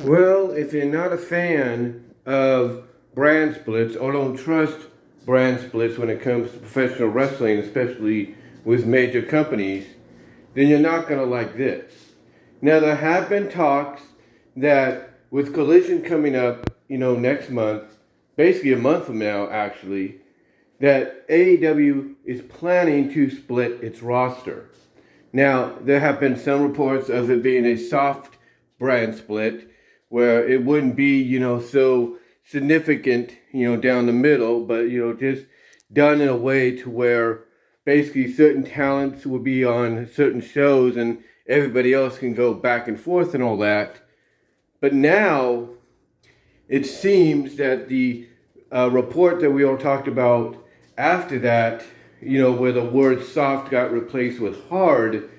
Well, if you're not a fan of brand splits or don't trust brand splits when it comes to professional wrestling, especially with major companies, then you're not going to like this. Now, there have been talks that with Collision coming up, next month, basically a month from now, actually, that AEW is planning to split its roster. Now, there have been some reports of it being a soft brand split where it wouldn't be, so significant, down the middle, but, just done in a way to where basically certain talents will be on certain shows and everybody else can go back and forth and all that. But now it seems that the report that we all talked about after that, where the word soft got replaced with hard,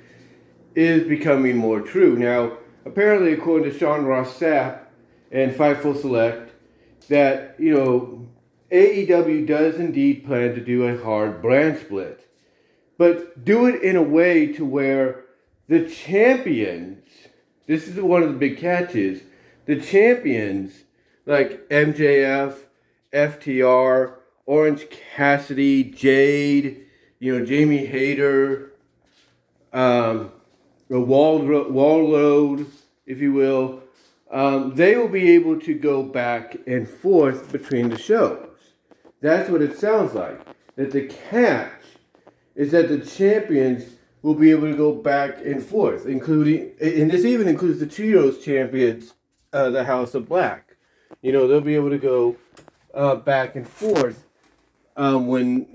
is becoming more true. Now, apparently, according to Sean Ross Sapp and Fightful Select, that, AEW does indeed plan to do a hard brand split, but do it in a way to where the champions, this is one of the big catches, the champions like MJF, FTR, Orange Cassidy, Jade, Jamie Hayter, Wardlow, if you will, they will be able to go back and forth between the shows. That's what it sounds like. That the catch is that the champions will be able to go back and forth, including, and this even includes the Trios champions, the House of Black. They'll be able to go back and forth when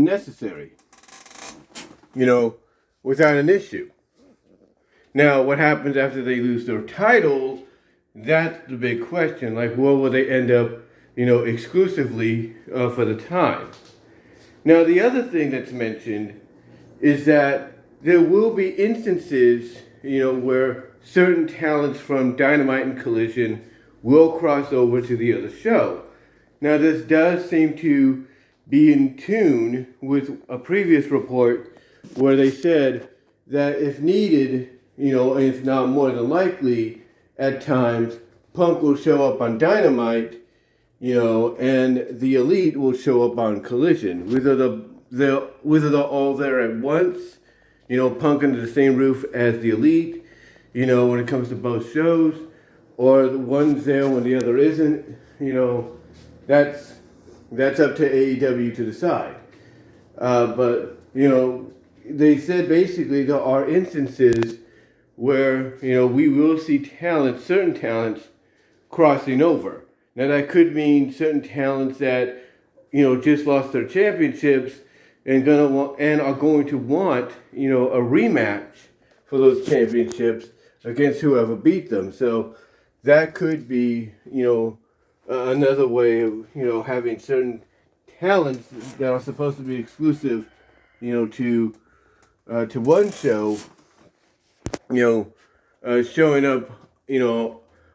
necessary. Without an issue. Now, what happens after they lose their titles? That's the big question. Like, what will they end up, exclusively for the time? Now, the other thing that's mentioned is that there will be instances, where certain talents from Dynamite and Collision will cross over to the other show. Now, this does seem to be in tune with a previous report where they said that if needed, if not more than likely, at times, Punk will show up on Dynamite, and the Elite will show up on Collision. Whether they're all there at once, Punk under the same roof as the Elite, when it comes to both shows, or the one's there when the other isn't, that's up to AEW to decide. But, they said basically there are instances where, we will see certain talents crossing over. Now that could mean certain talents that, just lost their championships and are going to want, a rematch for those championships against whoever beat them. So that could be, another way of, having certain talents that are supposed to be exclusive, to one show, showing up,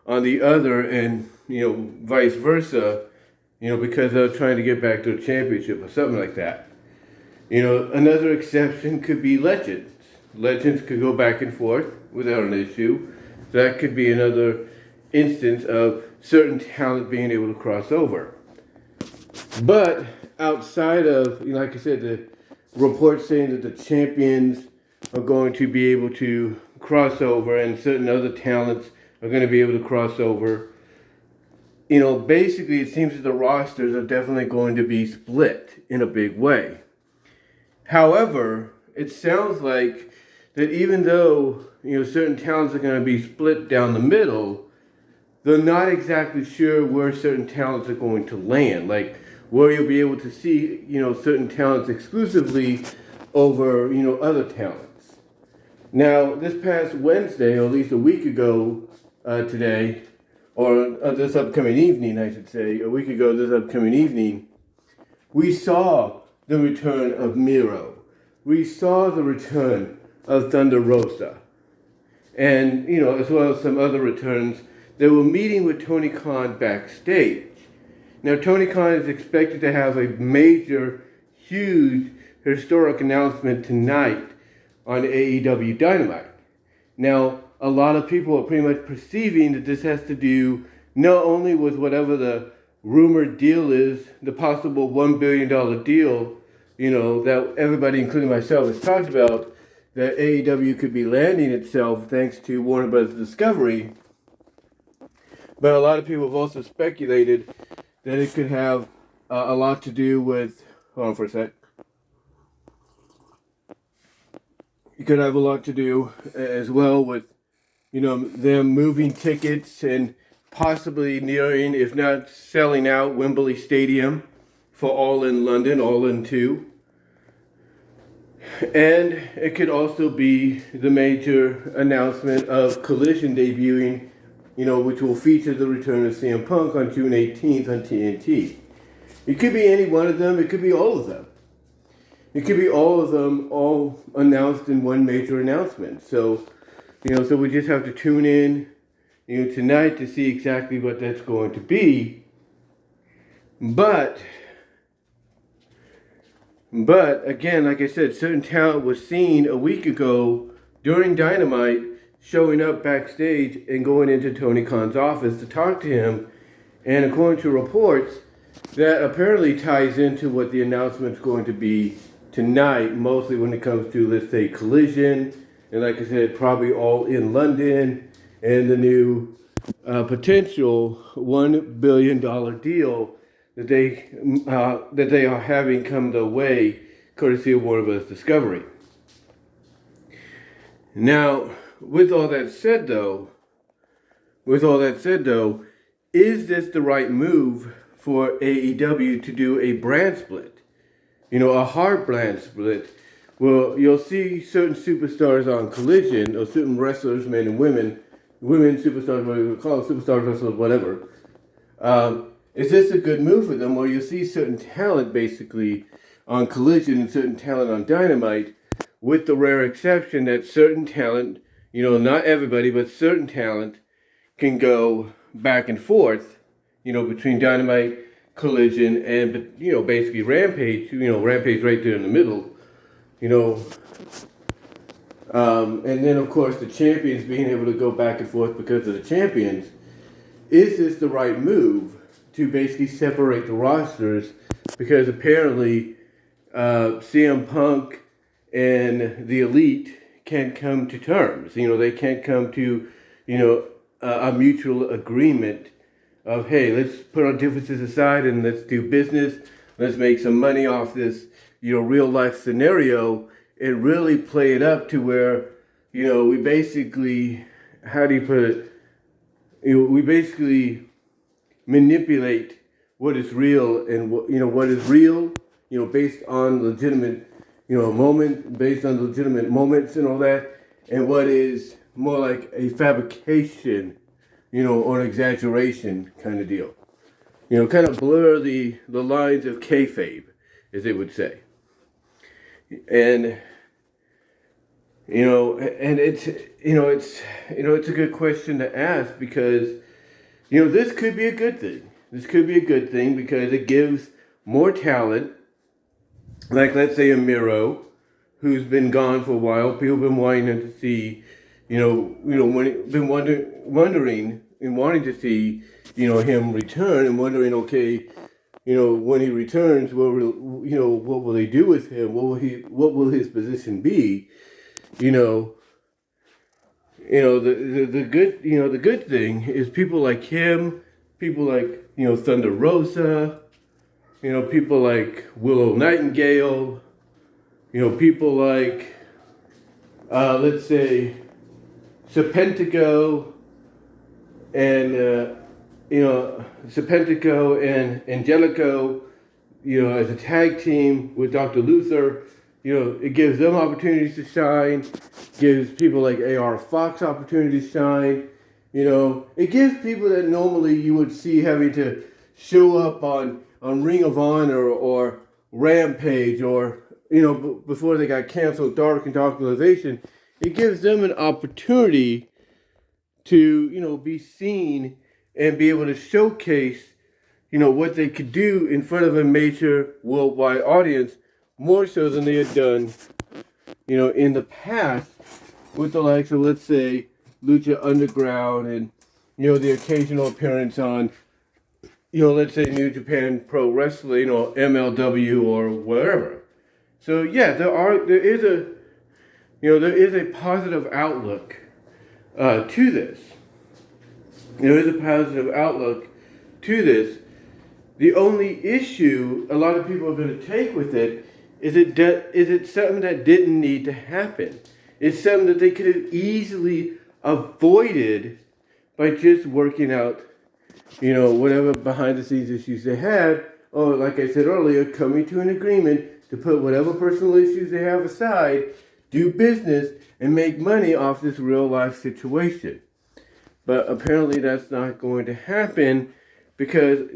on the other, and vice versa, because they're trying to get back to a championship or something like that. Another exception could be legends. Legends could go back and forth without an issue. So that could be another instance of certain talent being able to cross over. But outside of, like I said, the reports saying that the champions are going to be able to cross over and certain other talents are going to be able to cross over, basically it seems that the rosters are definitely going to be split in a big way. However, it sounds like that even though, certain talents are going to be split down the middle, they're not exactly sure where certain talents are going to land. Like, where you'll be able to see, certain talents exclusively over, other talents. Now, this past Wednesday, or at least a week ago today, or this upcoming evening, I should say, a week ago this upcoming evening, we saw the return of Miro. We saw the return of Thunder Rosa. And, as well as some other returns. They were meeting with Tony Khan backstage. Now, Tony Khan is expected to have a major, huge, historic announcement tonight on AEW Dynamite. Now, a lot of people are pretty much perceiving that this has to do not only with whatever the rumored deal is, the possible $1 billion deal, that everybody, including myself, has talked about, that AEW could be landing itself thanks to Warner Bros. Discovery. But a lot of people have also speculated that it could have a lot to do with, hold on for a sec. It could have a lot to do as well with, them moving tickets and possibly nearing, if not selling out, Wembley Stadium for All In London, All In 2. And it could also be the major announcement of Collision debuting, which will feature the return of CM Punk on June 18th on TNT. It could be any one of them. It could be all of them. It could be all of them, all announced in one major announcement. So, so we just have to tune in, tonight to see exactly what that's going to be. But again, like I said, certain talent was seen a week ago during Dynamite showing up backstage and going into Tony Khan's office to talk to him. And according to reports, that apparently ties into what the announcement's going to be tonight, mostly when it comes to, let's say, Collision, and like I said, probably All In London, and the new potential $1 billion deal that they are having come their way, courtesy of Warner Bros. Discovery. Now, with all that said, though, is this the right move for AEW to do a brand split? A hard brand split. Well, you'll see certain superstars on Collision, or certain wrestlers, men and women superstars, whatever you call them, superstars, wrestlers, whatever. Is this a good move for them? Well, you'll see certain talent basically on Collision and certain talent on Dynamite, with the rare exception that certain talent, not everybody, but certain talent can go back and forth, between Dynamite, Collision, and, basically Rampage, Rampage right there in the middle, and then, of course, the champions being able to go back and forth because of the champions. Is this the right move to basically separate the rosters? Because apparently CM Punk and the Elite can't come to terms. They can't come to, a mutual agreement of, hey, let's put our differences aside and let's do business. Let's make some money off this, real life scenario and really play it up to where, we basically, how do you put it? We basically manipulate what is real and what is real, based on legitimate, based on legitimate moments and all that, and what is more like a fabrication, or an exaggeration kind of deal. Kind of blur the lines of kayfabe, as they would say. And, and it's a good question to ask because, this could be a good thing. This could be a good thing because it gives more talent, like let's say a Miro, who's been gone for a while. People have been wanting him to see, been wondering and wanting to see, him return and wondering, okay, when he returns, what will they do with him? What will his position be? The good thing is people like him, people like, Thunder Rosa, people like Willow Nightingale, people like, let's say, Serpentico and, Serpentico and Angelico, as a tag team with Dr. Luther, it gives them opportunities to shine, gives people like AR Fox opportunities to shine, it gives people that normally you would see having to show up on Ring of Honor or Rampage or, before they got canceled, Dark and Darkalization, it gives them an opportunity to, be seen and be able to showcase, what they could do in front of a major worldwide audience, more so than they had done, in the past with the likes of, let's say, Lucha Underground and, the occasional appearance on, let's say New Japan Pro Wrestling or MLW or wherever. So yeah, there is a positive outlook to this. There is a positive outlook to this. The only issue a lot of people are going to take with it is it something that didn't need to happen. It's something that they could have easily avoided by just working out, whatever behind the scenes issues they had, or like I said earlier, coming to an agreement to put whatever personal issues they have aside, do business, and make money off this real life situation. But apparently that's not going to happen because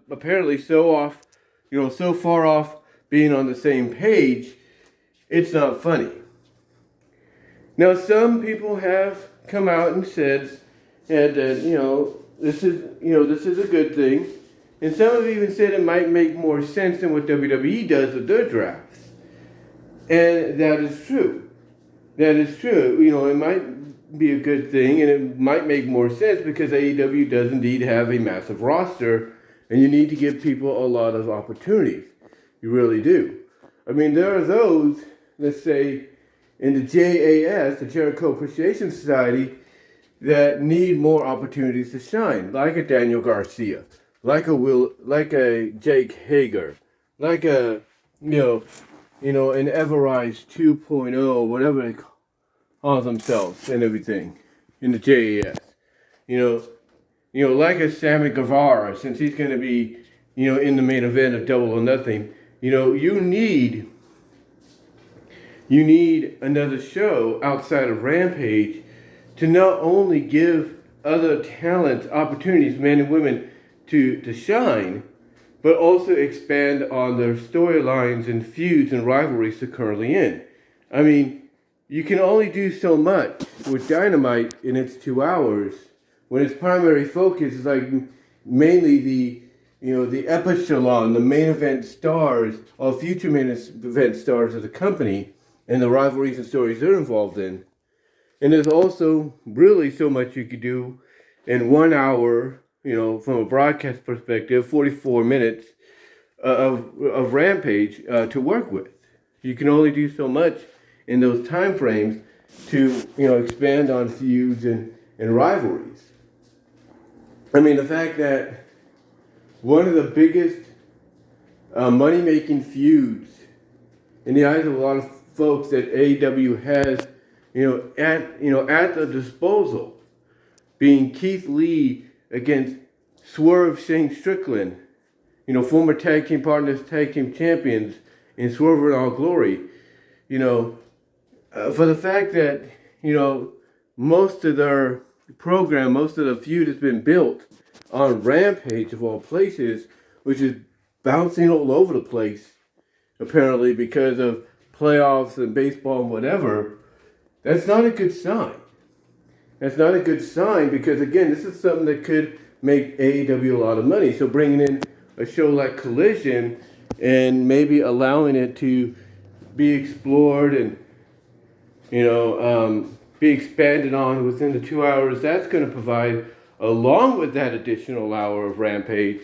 apparently so far off being on the same page, it's not funny. Now some people have come out and said that this is a good thing, and some have even said it might make more sense than what WWE does with their drafts, and that is true. That is true. It might be a good thing, and it might make more sense because AEW does indeed have a massive roster, and you need to give people a lot of opportunities. You really do. I mean, there are those, let's say, in the JAS, the Jericho Appreciation Society, that need more opportunities to shine, like a Daniel Garcia, like a Jake Hager, like an Everrise 2.0, whatever they call themselves and everything in the JAS. Like a Sammy Guevara, since he's going to be, in the main event of Double or Nothing. You need another show outside of Rampage to not only give other talents opportunities, men and women, to shine, but also expand on their storylines and feuds and rivalries they're currently in. I mean, you can only do so much with Dynamite in its 2 hours when its primary focus is like mainly the epichelon, the main event stars, or future main event stars of the company, and the rivalries and stories they're involved in. And there's also really so much you could do in 1 hour, from a broadcast perspective, 44 minutes of Rampage to work with. You can only do so much in those time frames to, expand on feuds and rivalries. I mean, the fact that one of the biggest money-making feuds in the eyes of a lot of folks that AEW has, at the disposal, being Keith Lee against Swerve Shane Strickland, former tag team partners, tag team champions, in Swerve in All Glory, for the fact that, most of their program, most of the feud has been built on Rampage of all places, which is bouncing all over the place, apparently because of playoffs and baseball and whatever. That's not a good sign. That's not a good sign because, again, this is something that could make AEW a lot of money. So bringing in a show like Collision and maybe allowing it to be explored and, be expanded on within the 2 hours, that's going to provide, along with that additional hour of Rampage,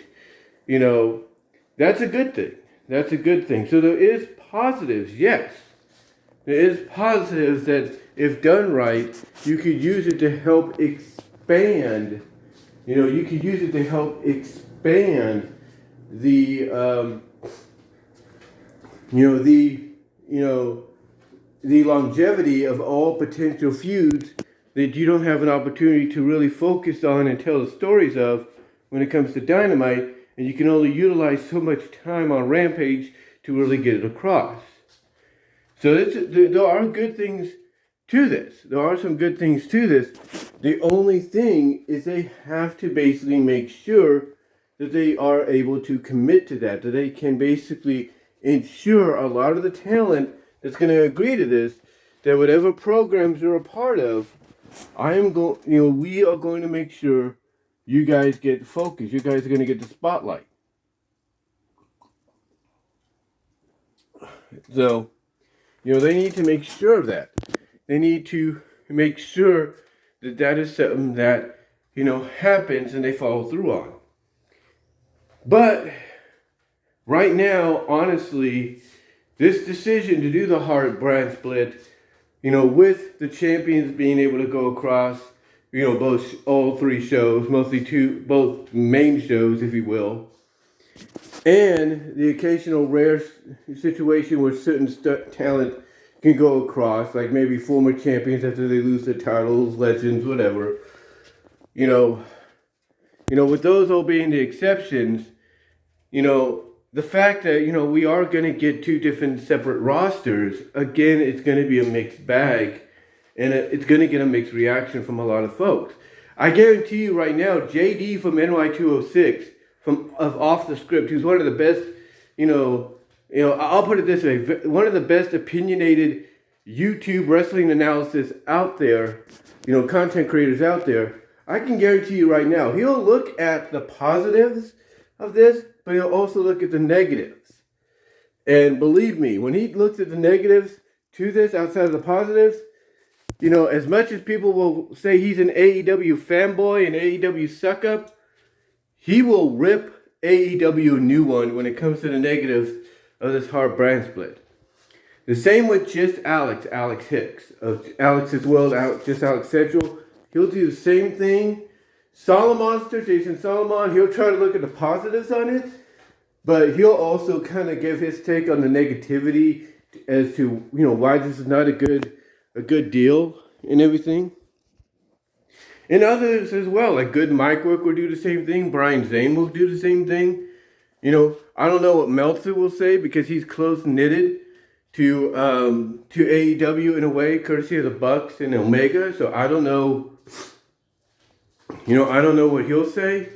that's a good thing. That's a good thing. So there is positives, yes. There is positives that, if done right, you could use it to help expand. You could use it to help expand the longevity of all potential feuds that you don't have an opportunity to really focus on and tell the stories of when it comes to Dynamite, and you can only utilize so much time on Rampage to really get it across. So there are good things to this. There are some good things to this. The only thing is they have to basically make sure that they are able to commit to that they can basically ensure a lot of the talent that's going to agree to this, that whatever programs you're a part of, we are going to make sure you guys get focused. You guys are going to get the spotlight. So, they need to make sure of that. They need to, make sure that that is something that, happens and they follow through on. But right now, honestly, this decision to do the hard brand split, with the champions being able to go across, all three shows, both main shows, if you will, and the occasional rare situation where certain talent can go across, like maybe former champions after they lose their titles, legends, whatever. With those all being the exceptions, the fact that, we are going to get two different separate rosters, again, it's going to be a mixed bag, and it's going to get a mixed reaction from a lot of folks. I guarantee you right now, JD from NY206, of Off the Script, who's one of the best, I'll put it this way, one of the best opinionated YouTube wrestling analysis out there, content creators out there, I can guarantee you right now, he'll look at the positives of this, but he'll also look at the negatives. And believe me, when he looks at the negatives to this outside of the positives, as much as people will say he's an AEW fanboy and AEW suck-up, he will rip AEW a new one when it comes to the negatives of this hard brand split. The same with just Alex Hicks, of Alex's World, Alex Central. He'll do the same thing. Jason Solomon, he'll try to look at the positives on it, but he'll also kind of give his take on the negativity as to, why this is not a good deal and everything. And others as well, like Good Mike Work will do the same thing. Brian Zane will do the same thing. I don't know what Meltzer will say because he's close-knitted to AEW in a way, courtesy of the Bucks and Omega. So I don't know, I don't know what he'll say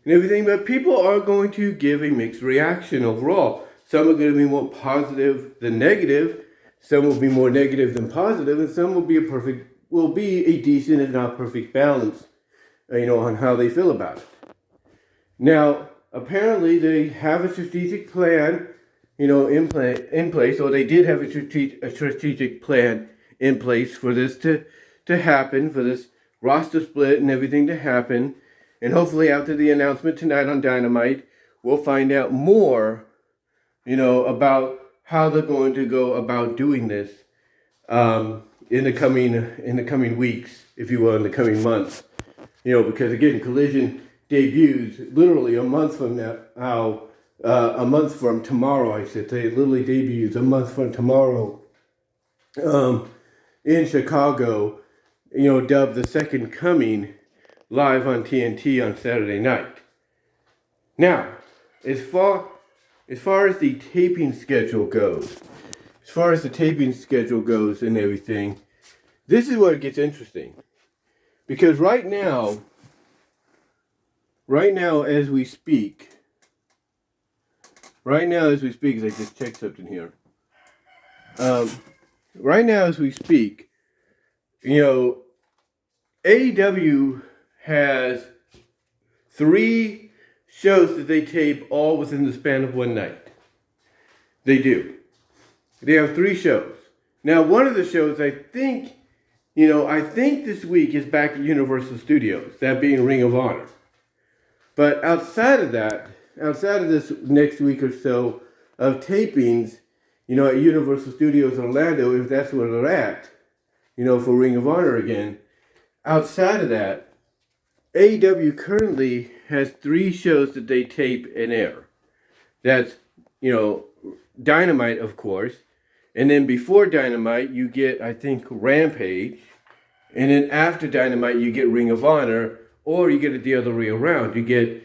and everything. But people are going to give a mixed reaction overall. Some are going to be more positive than negative. Some will be more negative than positive, and some will be a decent, if not perfect, balance, on how they feel about it. Now, apparently, they have a strategic plan, in place, or they did have a strategic plan in place for this to happen, for this roster split and everything to happen. And hopefully, after the announcement tonight on Dynamite, we'll find out more, about how they're going to go about doing this. In the coming weeks, if you will, in the coming months, because again, Collision debuts literally a month from now. A month from tomorrow, I should say. It literally debuts a month from tomorrow. In Chicago, dubbed the Second Coming, live on TNT on Saturday night. Now, as far as the taping schedule goes. And everything, this is where it gets interesting. Because right now as we speak, as I just checked something here. Right now as we speak, AEW has 3 shows that they tape all within the span of one night. They do. They have 3 shows. Now, one of the shows, I think this week is back at Universal Studios, that being Ring of Honor. But outside of this next week or so of tapings, at Universal Studios Orlando, if that's where they're at, for Ring of Honor again, outside of that, AEW currently has 3 shows that they tape and air. That's, Dynamite, of course. And then before Dynamite, you get, I think, Rampage. And then after Dynamite, you get Ring of Honor. Or you get it the other way around. You get,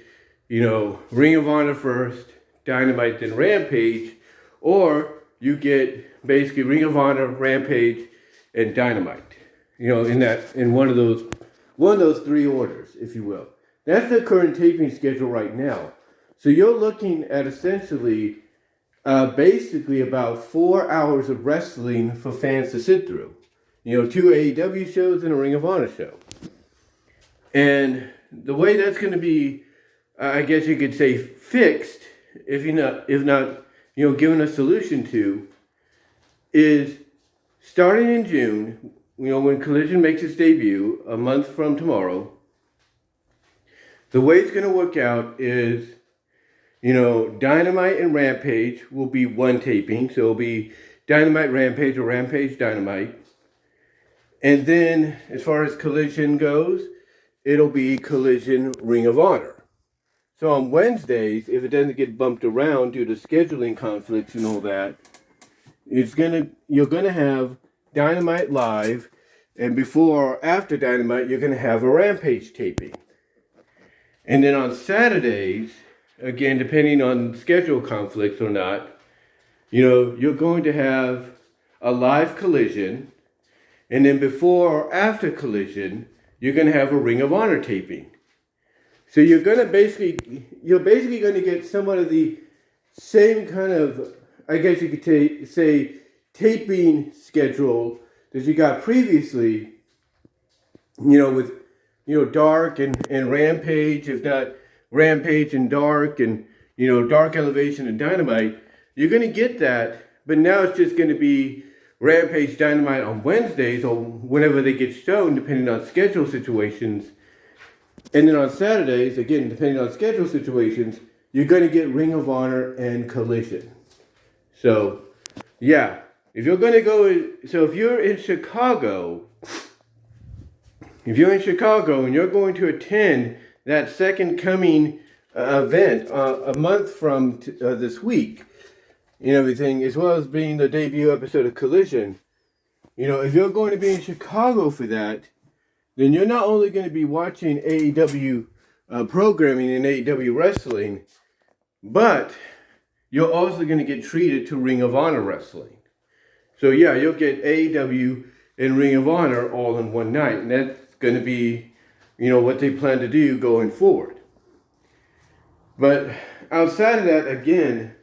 Ring of Honor first, Dynamite, then Rampage. Or you get basically Ring of Honor, Rampage, and Dynamite. In one of those 3 orders, if you will. That's the current taping schedule right now. So you're looking at essentially basically about 4 hours of wrestling for fans to sit through. 2 AEW shows and a Ring of Honor show. And the way that's going to be, I guess you could say, fixed, if not, given a solution to, is starting in June, when Collision makes its debut a month from tomorrow, the way it's going to work out is, Dynamite and Rampage will be one taping. So it'll be Dynamite Rampage or Rampage Dynamite. And then as far as Collision goes, it'll be Collision Ring of Honor. So on Wednesdays, if it doesn't get bumped around due to scheduling conflicts and all that, you're gonna have Dynamite live, and before or after Dynamite, you're gonna have a Rampage taping. And then on Saturdays, again, depending on schedule conflicts or not, you're going to have a live Collision, and then before or after Collision, you're going to have a Ring of Honor taping. So you're basically going to get somewhat of the same kind of, I guess you could say, taping schedule that you got previously, with, Dark and Rampage, if not Rampage and Dark and, Dark Elevation and Dynamite. You're going to get that, but now it's just going to be Rampage Dynamite on Wednesdays or whenever they get shown, depending on schedule situations. And then on Saturdays, again, depending on schedule situations, you're going to get Ring of Honor and Collision. So, yeah, if you're in Chicago, and you're going to attend that second coming event a month from this week, and everything, as well as being the debut episode of Collision, if you're going to be in Chicago for that, then you're not only going to be watching AEW programming and AEW wrestling, but you're also going to get treated to Ring of Honor wrestling. So yeah, you'll get AEW and Ring of Honor all in one night, and that's going to be, what they plan to do going forward. But outside of that, again,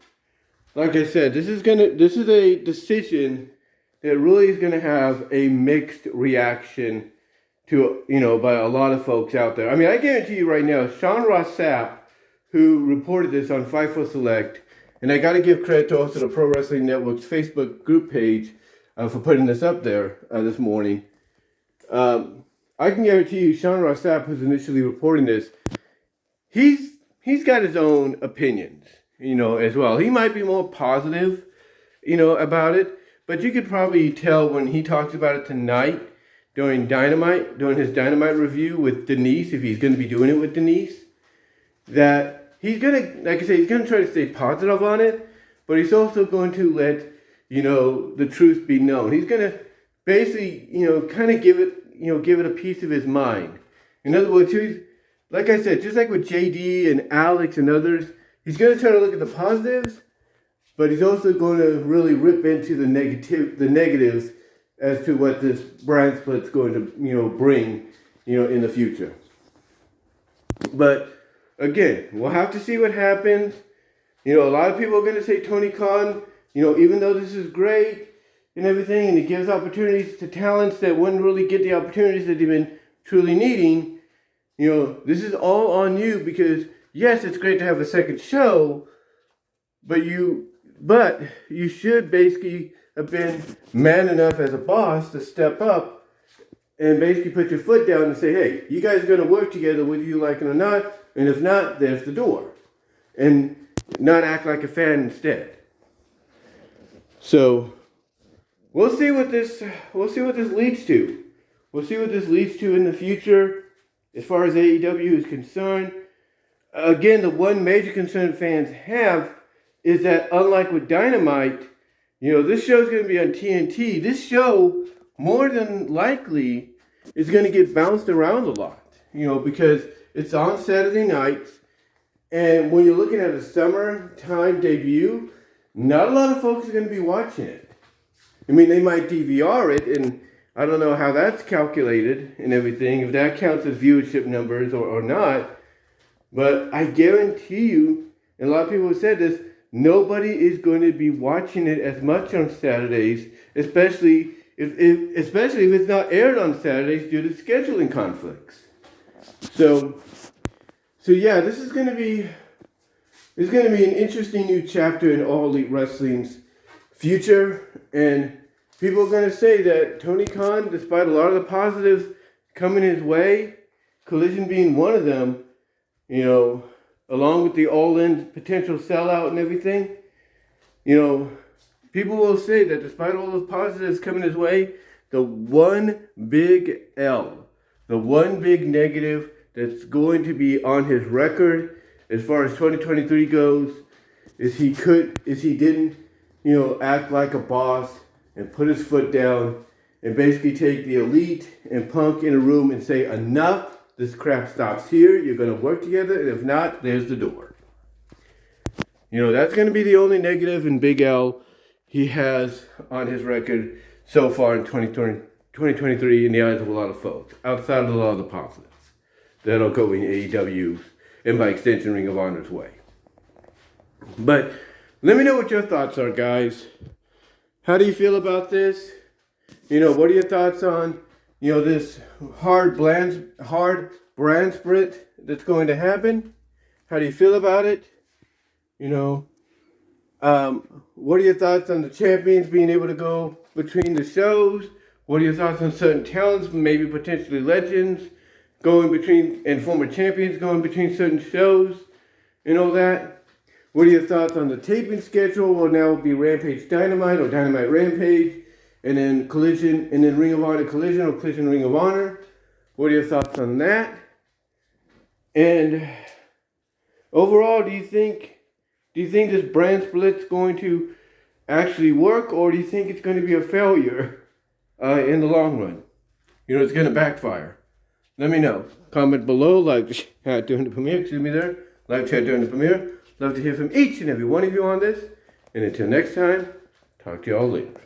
like I said, this is a decision that really is going to have a mixed reaction to, by a lot of folks out there. I mean, I guarantee you right now, Sean Ross Sapp, who reported this on Fightful Select, and I got to give credit to also the Pro Wrestling Network's Facebook group page for putting this up there this morning. I can guarantee you, Sean Ross Sapp, who's initially reporting this, he's got his own opinions, as well. He might be more positive, about it, but you could probably tell when he talks about it tonight during his Dynamite review with Denise, if he's going to be doing it with Denise, that he's going to, like I say, he's going to try to stay positive on it, but he's also going to let, the truth be known. He's going to basically, kind of give it a piece of his mind. In other words, like I said, just like with JD and Alex and others, he's going to try to look at the positives, but he's also going to really rip into the negatives as to what this brand split's going to, bring, in the future. But again, we'll have to see what happens. A lot of people are going to say Tony Khan, even though this is great and everything, and it gives opportunities to talents that wouldn't really get the opportunities that they've been truly needing, this is all on you because, yes, it's great to have a second show, but you should basically have been man enough as a boss to step up and basically put your foot down and say, hey, you guys are going to work together whether you like it or not, and if not, there's the door. And not act like a fan instead. So we'll see what this leads to. We'll see what this leads to in the future as far as AEW is concerned. Again, the one major concern fans have is that unlike with Dynamite, this show is going to be on TNT. This show, more than likely, is going to get bounced around a lot, because it's on Saturday nights. And when you're looking at a summertime debut, not a lot of folks are going to be watching it. I mean, they might DVR it, and I don't know how that's calculated and everything, if that counts as viewership numbers or not. But I guarantee you, and a lot of people have said this, nobody is going to be watching it as much on Saturdays, especially if it's not aired on Saturdays due to scheduling conflicts. So yeah, this is going to be an interesting new chapter in All Elite Wrestling's future, and people are going to say that Tony Khan, despite a lot of the positives coming his way, Collision being one of them, you know, along with the all-in potential sellout and everything, you know, people will say that despite all those positives coming his way, the one big L, the one big negative that's going to be on his record as far as 2023 goes is he didn't, you know, act like a boss and put his foot down and basically take the Elite and Punk in a room and say, enough, this crap stops here, you're going to work together, and if not, there's the door. You know, that's going to be the only negative and big L he has on his record so far in 2023 in the eyes of a lot of folks, outside of a lot of the positives that'll go in AEW's and by extension Ring of Honor's way. But let me know what your thoughts are, guys. How do you feel about this? You know, what are your thoughts on, you know, this hard brand split that's going to happen? How do you feel about it? You know, what are your thoughts on the champions being able to go between the shows? What are your thoughts on certain talents, maybe potentially legends, going between, and former champions going between certain shows and all that? What are your thoughts on the taping schedule? Will now be Rampage Dynamite or Dynamite Rampage, and then Collision, and then Ring of Honor Collision or Collision Ring of Honor? What are your thoughts on that? And overall, do you think this brand split's going to actually work, or do you think it's going to be a failure in the long run? You know, it's going to backfire. Let me know. Comment below, live chat during the premiere, live chat during the premiere. Love to hear from each and every one of you on this. And until next time, talk to y'all later.